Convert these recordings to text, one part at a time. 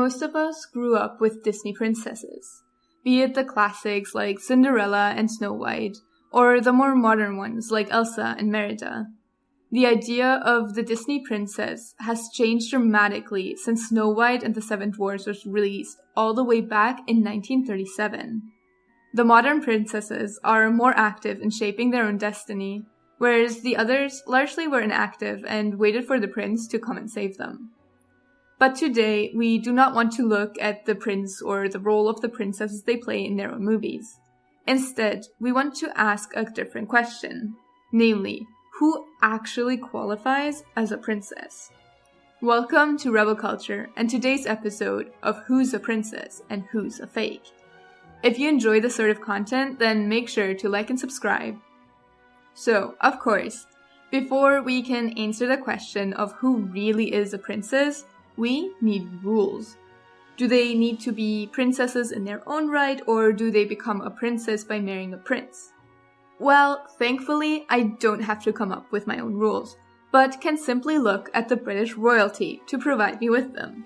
most of us grew up with Disney princesses, be it the classics like Cinderella and Snow White, or the more modern ones like Elsa and Merida. The idea of the Disney princess has changed dramatically since Snow White and the Seven Dwarfs was released all the way back in 1937. The modern princesses are more active in shaping their own destiny, whereas the others largely were inactive and waited for the prince to come and save them. But today, we do not want to look at the prince or the role of the princesses they play in their own movies. Instead, we want to ask a different question, namely, who actually qualifies as a princess? Welcome to Rebel Culture and today's episode of Who's a Princess and Who's a Fake. If you enjoy this sort of content, then make sure to like and subscribe. So, of course, before we can answer the question of who really is a princess, we need rules. Do they need to be princesses in their own right, or do they become a princess by marrying a prince? Well, thankfully, I don't have to come up with my own rules, but can simply look at the British royalty to provide me with them.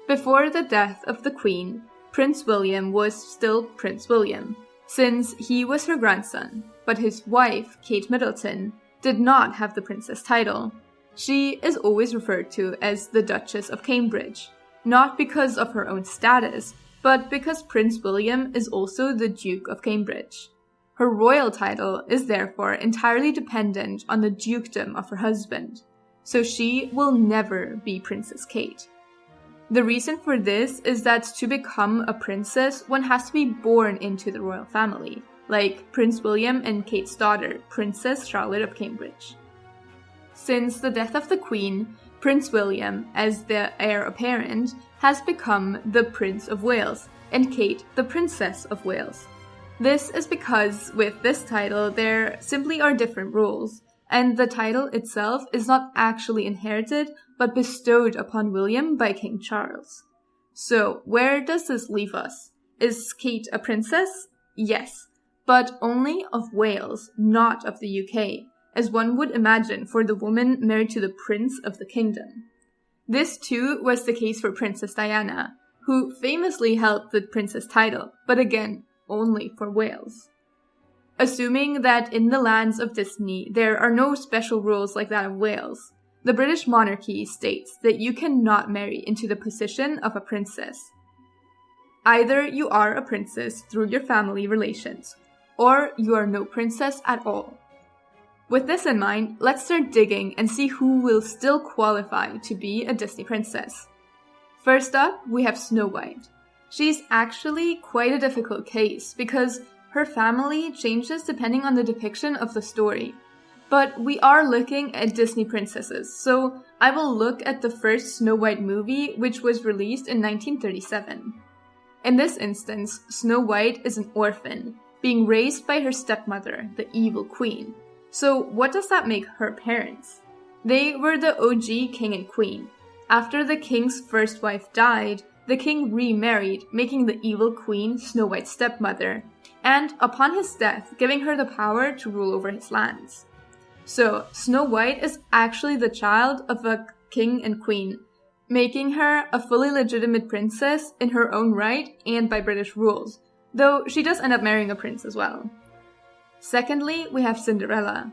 Before the death of the Queen, Prince William was still Prince William, since he was her grandson, but his wife, Kate Middleton, did not have the princess title. She is always referred to as the Duchess of Cambridge, not because of her own status, but because Prince William is also the Duke of Cambridge. Her royal title is therefore entirely dependent on the dukedom of her husband, so she will never be Princess Kate. The reason for this is that to become a princess, one has to be born into the royal family, like Prince William and Kate's daughter, Princess Charlotte of Cambridge. Since the death of the Queen, Prince William, as the heir apparent, has become the Prince of Wales, and Kate the Princess of Wales. This is because with this title there simply are different rules, and the title itself is not actually inherited but bestowed upon William by King Charles. So where does this leave us? Is Kate a princess? Yes, but only of Wales, not of the UK, as one would imagine for the woman married to the Prince of the Kingdom. This too was the case for Princess Diana, who famously held the princess title, but again, only for Wales. Assuming that in the lands of Disney there are no special rules like that of Wales, the British monarchy states that you cannot marry into the position of a princess. Either you are a princess through your family relations, or you are no princess at all. With this in mind, let's start digging and see who will still qualify to be a Disney princess. First up, we have Snow White. She's actually quite a difficult case because her family changes depending on the depiction of the story. But we are looking at Disney princesses, so I will look at the first Snow White movie, which was released in 1937. In this instance, Snow White is an orphan, being raised by her stepmother, the evil queen. So what does that make her parents? They were the OG king and queen. After the king's first wife died, the king remarried, making the evil queen Snow White's stepmother, and upon his death, giving her the power to rule over his lands. So, Snow White is actually the child of a king and queen, making her a fully legitimate princess in her own right and by British rules, though she does end up marrying a prince as well. Secondly, we have Cinderella,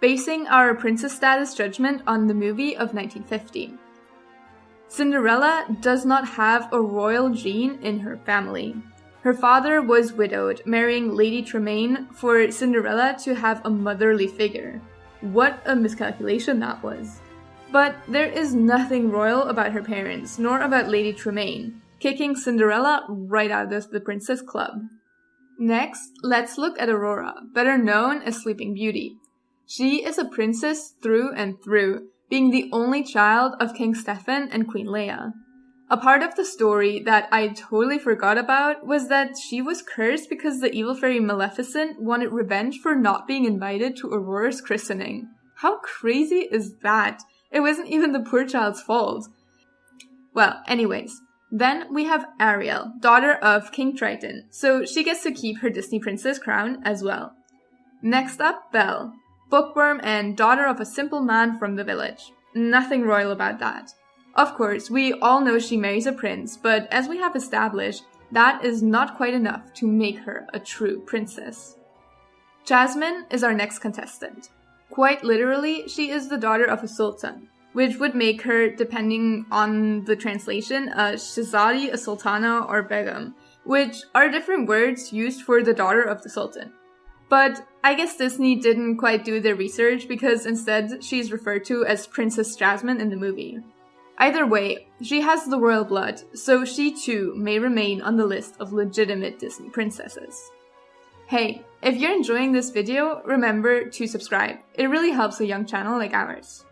basing our princess status judgment on the movie of 1950. Cinderella does not have a royal gene in her family. Her father was widowed, marrying Lady Tremaine for Cinderella to have a motherly figure. What a miscalculation that was. But there is nothing royal about her parents, nor about Lady Tremaine, kicking Cinderella right out of the Princess Club. Next, let's look at Aurora, better known as Sleeping Beauty. She is a princess through and through, being the only child of King Stephen and Queen Leia. A part of the story that I totally forgot about was that she was cursed because the evil fairy Maleficent wanted revenge for not being invited to Aurora's christening. How crazy is that? It wasn't even the poor child's fault. Well, anyways, then we have Ariel, daughter of King Triton, so she gets to keep her Disney princess crown as well. Next up, Belle, bookworm and daughter of a simple man from the village. Nothing royal about that. Of course, we all know she marries a prince, but as we have established, that is not quite enough to make her a true princess. Jasmine is our next contestant. Quite literally, she is the daughter of a sultan, which would make her, depending on the translation, a shahzadi, a sultana, or begum, which are different words used for the daughter of the sultan. But I guess Disney didn't quite do their research because instead she's referred to as Princess Jasmine in the movie. Either way, she has the royal blood, so she too may remain on the list of legitimate Disney princesses. Hey, if you're enjoying this video, remember to subscribe. It really helps a young channel like ours.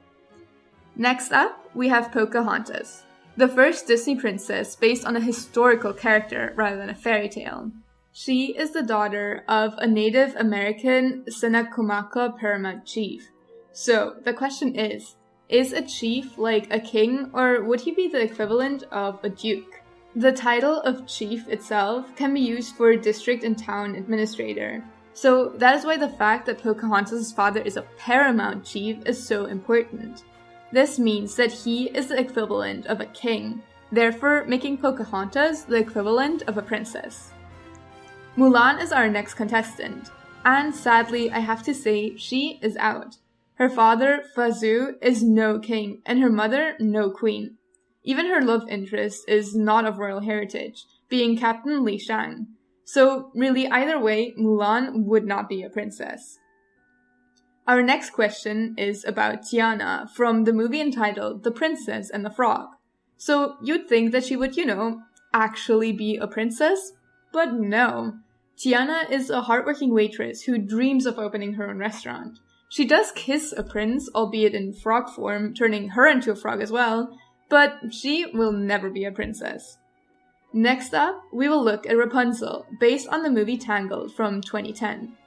Next up, we have Pocahontas, the first Disney princess based on a historical character rather than a fairy tale. She is the daughter of a Native American Senacomaca paramount chief. So, the question is a chief like a king, or would he be the equivalent of a duke? The title of chief itself can be used for district and town administrator. So that is why the fact that Pocahontas' father is a paramount chief is so important. This means that he is the equivalent of a king, therefore making Pocahontas the equivalent of a princess. Mulan is our next contestant, and sadly I have to say she is out. Her father, Fazu, is no king, and her mother, no queen. Even her love interest is not of royal heritage, being Captain Li Shang. So really, either way, Mulan would not be a princess. Our next question is about Tiana from the movie entitled The Princess and the Frog. So you'd think that she would, actually be a princess? But no. Tiana is a hardworking waitress who dreams of opening her own restaurant. She does kiss a prince, albeit in frog form, turning her into a frog as well, but she will never be a princess. Next up, we will look at Rapunzel, based on the movie Tangled from 2010.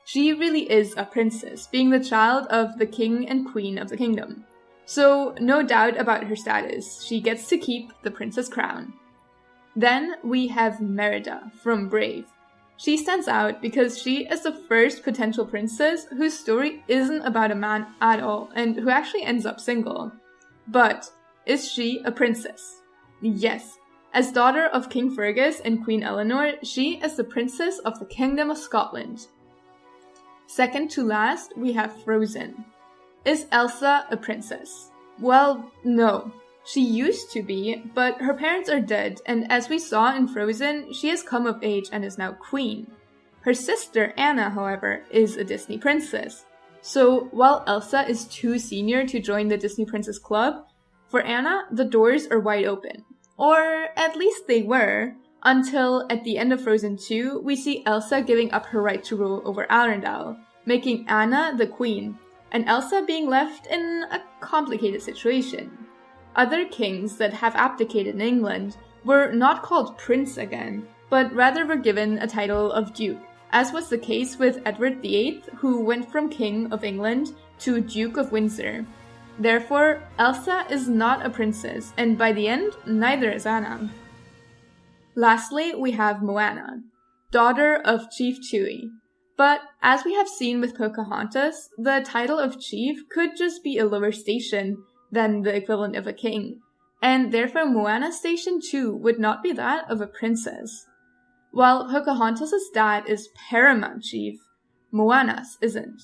She really is a princess, being the child of the king and queen of the kingdom. So, no doubt about her status, she gets to keep the princess crown. Then we have Merida from Brave. She stands out because she is the first potential princess whose story isn't about a man at all and who actually ends up single. But is she a princess? Yes. As daughter of King Fergus and Queen Eleanor, she is the princess of the Kingdom of Scotland. Second to last, we have Frozen. Is Elsa a princess? Well, no. She used to be, but her parents are dead, and as we saw in Frozen, she has come of age and is now queen. Her sister, Anna, however, is a Disney princess. So, while Elsa is too senior to join the Disney Princess Club, for Anna, the doors are wide open. Or at least they were, until at the end of Frozen 2, we see Elsa giving up her right to rule over Arendelle, making Anna the queen, and Elsa being left in a complicated situation. Other kings that have abdicated in England were not called prince again, but rather were given a title of duke, as was the case with Edward VIII, who went from King of England to Duke of Windsor. Therefore, Elsa is not a princess, and by the end, neither is Anna. Lastly, we have Moana, daughter of Chief Tui. But as we have seen with Pocahontas, the title of chief could just be a lower station than the equivalent of a king, and therefore Moana's station too would not be that of a princess. While Pocahontas' dad is paramount chief, Moana's isn't.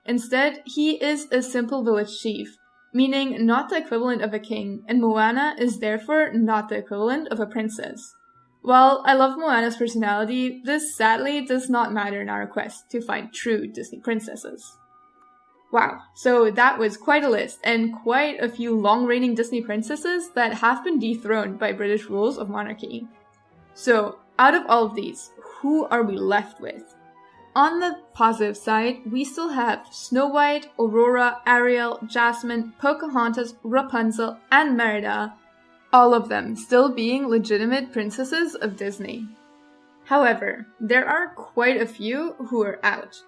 Instead, he is a simple village chief, meaning not the equivalent of a king, and Moana is therefore not the equivalent of a princess. While I love Moana's personality, this sadly does not matter in our quest to find true Disney princesses. Wow, so that was quite a list, and quite a few long-reigning Disney princesses that have been dethroned by British rules of monarchy. So, out of all of these, who are we left with? On the positive side, we still have Snow White, Aurora, Ariel, Jasmine, Pocahontas, Rapunzel, and Merida, all of them still being legitimate princesses of Disney. However, there are quite a few who are out.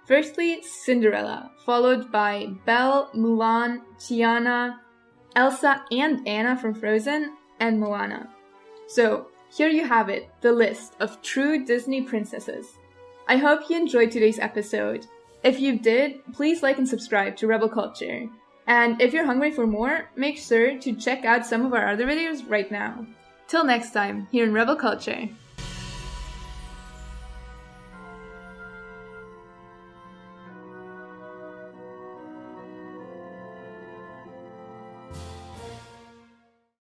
Firstly, Cinderella, followed by Belle, Mulan, Tiana, Elsa and Anna from Frozen, and Moana. So, here you have it, the list of true Disney princesses. I hope you enjoyed today's episode. If you did, please like and subscribe to Rebel Culture. And if you're hungry for more, make sure to check out some of our other videos right now. Till next time, here in Rebel Culture.